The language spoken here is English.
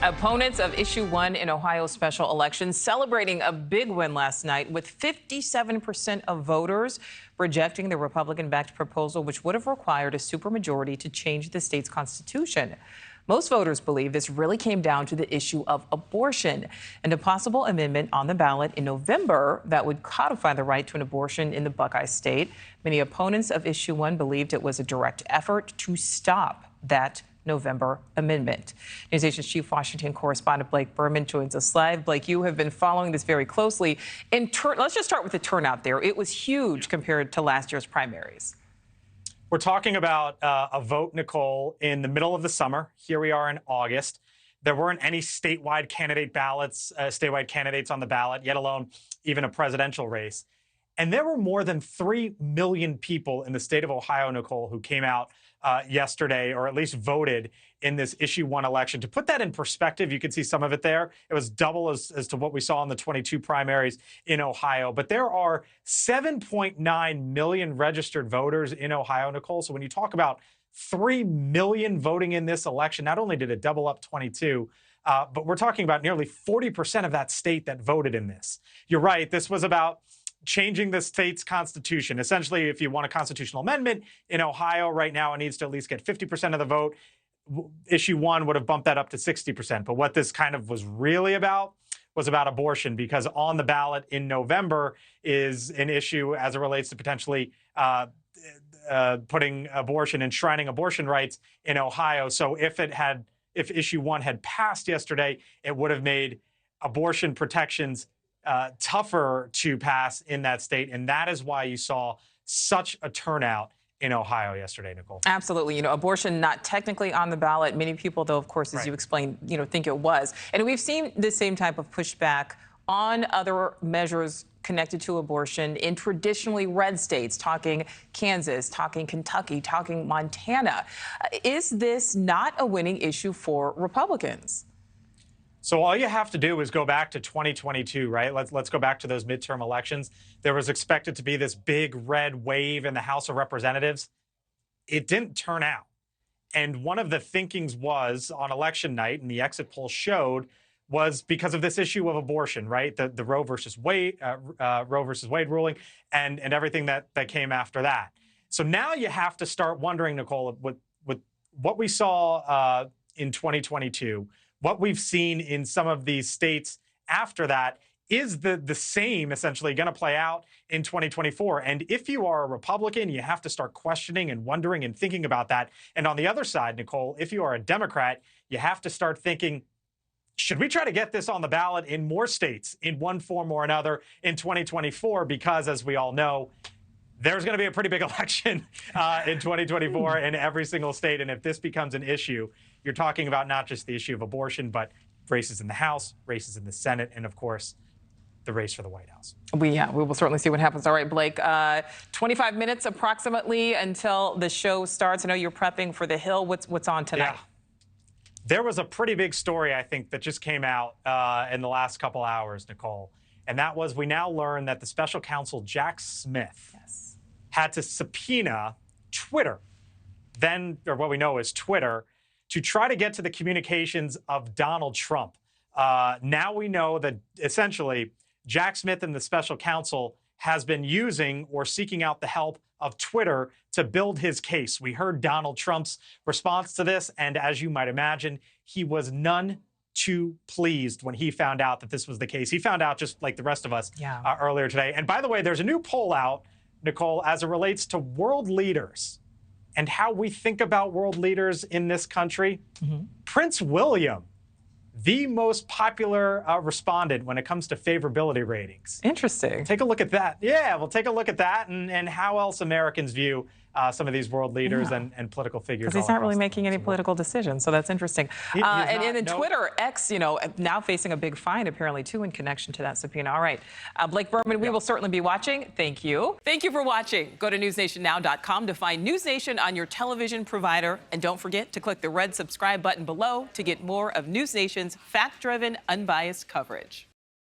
Opponents of Issue 1 in Ohio's special election celebrating a big win last night with 57% of voters rejecting the Republican-backed proposal, which would have required a supermajority to change the state's constitution. Most voters believe this really came down to the issue of abortion and a possible amendment on the ballot in November that would codify the right to an abortion in the Buckeye State. Many opponents of Issue 1 believed it was a direct effort to stop that November amendment. NewsNation's chief Washington correspondent Blake Berman joins us live. Blake, you have been following this very closely. Let's just start with the turnout there. It was huge compared to last year's primaries. We're talking about a vote, Nichole, in the middle of the summer. Here we are in August. There weren't any statewide candidate ballots, statewide candidates on the ballot, yet alone even a presidential race. And there were more than 3 million people in the state of Ohio, Nichole, who came out yesterday, or at least voted in this Issue 1 election. To put that in perspective, you can see some of it there. It was double as to what we saw in the 22 primaries in Ohio. But there are 7.9 million registered voters in Ohio, Nichole. So when you talk about 3 million voting in this election, not only did it double up 22, but we're talking about nearly 40% of that state that voted in this. You're right. This was about changing the state's constitution. Essentially, if you want a constitutional amendment in Ohio right now, it needs to at least get 50% of the vote. Issue 1 would have bumped that up to 60%. But what this kind of was really about was about abortion, because on the ballot in November is an issue as it relates to potentially putting abortion, enshrining abortion rights in Ohio. So if Issue 1 had passed yesterday, it would have made abortion protections tougher to pass in that state. And that is why you saw such a turnout in Ohio yesterday, Nichole. Absolutely. Abortion not technically on the ballot. Many people, though, of course, as you explained, think it was. And we've seen the same type of pushback on other measures connected to abortion in traditionally red states, talking Kansas, talking Kentucky, talking Montana. Is this not a winning issue for Republicans? So all you have to do is go back to 2022, right? Let's go back to those midterm elections. There was expected to be this big red wave in the House of Representatives. It didn't turn out. And one of the thinkings was on election night, and the exit poll showed, was because of this issue of abortion, right? The Roe versus Wade ruling and everything that came after that. So now you have to start wondering, Nichole, with what we saw in 2022, what we've seen in some of these states after that, is the same essentially going to play out in 2024? And if you are a Republican, you have to start questioning and wondering and thinking about that. And on the other side, Nichole, if you are a Democrat, you have to start thinking, should we try to get this on the ballot in more states in one form or another in 2024? Because as we all know, there's going to be a pretty big election in 2024 in every single state. And if this becomes an issue, you're talking about not just the issue of abortion, but races in the House, races in the Senate, and of course, the race for the White House. We will certainly see what happens. All right, Blake, 25 minutes approximately until the show starts. I know you're prepping for The Hill. What's on tonight? Yeah. There was a pretty big story, I think, that just came out in the last couple hours, Nichole. And that was, we now learn that the special counsel, Jack Smith, had to subpoena Twitter, or what we know as Twitter, to try to get to the communications of Donald Trump. Now we know that essentially Jack Smith and the special counsel has been using or seeking out the help of Twitter to build his case. We heard Donald Trump's response to this, and as you might imagine, he was none too pleased when he found out that this was the case. He found out just like the rest of us earlier today. And by the way, there's a new poll out, Nichole, as it relates to world leaders and how we think about world leaders in this country. Prince William, the most popular respondent when it comes to favorability ratings. Interesting. Take a look at that. Yeah, we'll take a look at that and how else Americans view some of these world leaders and political figures. Because he's not really making any political decisions, so that's interesting. And then Twitter, X, now facing a big fine, apparently, too, in connection to that subpoena. All right. Blake Berman, we will certainly be watching. Thank you. Thank you for watching. Go to newsnationnow.com to find News Nation on your television provider. And don't forget to click the red subscribe button below to get more of News Nation's fact-driven, unbiased coverage.